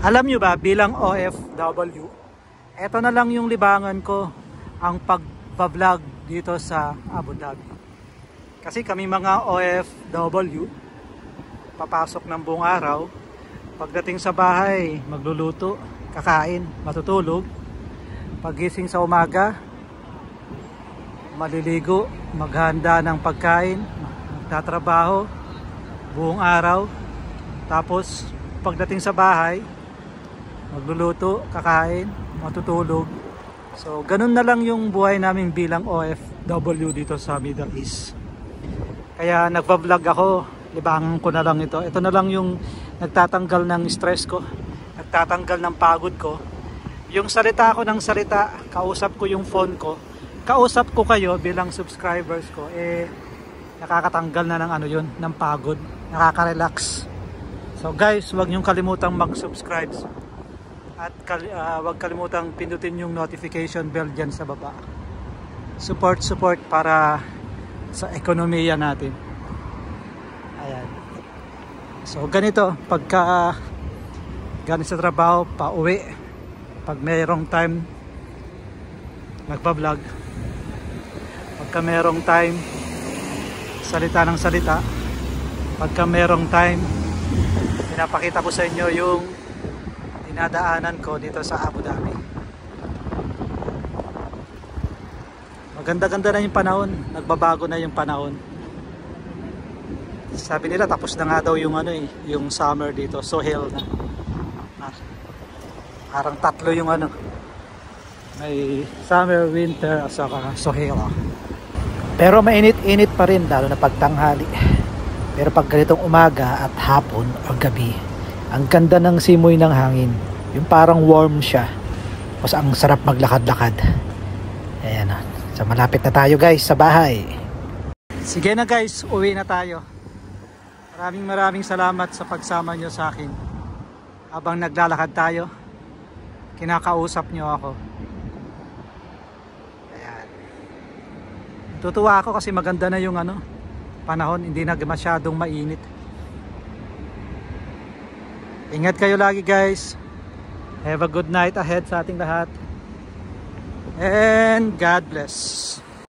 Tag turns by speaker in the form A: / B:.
A: Alam nyo ba, bilang OFW, eto na lang yung libangan ko, ang pag-vlog dito sa Abu Dhabi. Kasi kami mga OFW, papasok ng buong araw, pagdating sa bahay, magluluto, kakain, matutulog, paggising sa umaga, maliligo, maghanda ng pagkain, magtatrabaho, buong araw, tapos pagdating sa bahay, magluluto, kakain, matutulog. So, ganun na lang yung buhay namin bilang OFW dito sa Middle East. Kaya nagpa-vlog ako, libangan ko na lang ito. Ito na lang yung nagtatanggal ng stress ko, nagtatanggal ng pagod ko. Yung salita ko ng salita, kausap ko yung phone ko, kausap ko kayo bilang subscribers ko, nakakatanggal na ng yun, ng pagod, nakaka-relax. So guys, huwag niyong kalimutang mag-subscribe at huwag kalimutang pindutin yung notification bell dyan sa baba. Support para sa ekonomiya natin. Ayan. So ganito, pagka galing sa trabaho, pauwi, pag mayroong time, nagpa-vlog. Pagka mayroong time, salita ng salita. Pagka mayroong time, pinapakita ko sa inyo yung dinadaanan ko dito sa Abu Dhabi. Maganda-ganda na yung panahon, nagbabago na yung panahon. Sabi nila tapos na nga daw yung yung summer dito, Sohel na. Parang tatlo yung may summer, winter, at saka Sohel. Pero mainit-init pa rin lalo na pagtanghali. Pero pag ganitong umaga at hapon o gabi, ang ganda ng simoy ng hangin. Yung parang warm siya. Tapos ang sarap maglakad-lakad. Ayan na. So malapit na tayo guys sa bahay. Sige na guys, uwi na tayo. Maraming salamat sa pagsama nyo sa akin. Habang naglalakad tayo, kinakausap nyo ako. Ayan. Tutuwa ako kasi maganda na yung panahon, hindi na masyadong mainit. Ingat kayo lagi guys. Have a good night ahead sa ating lahat. And God bless.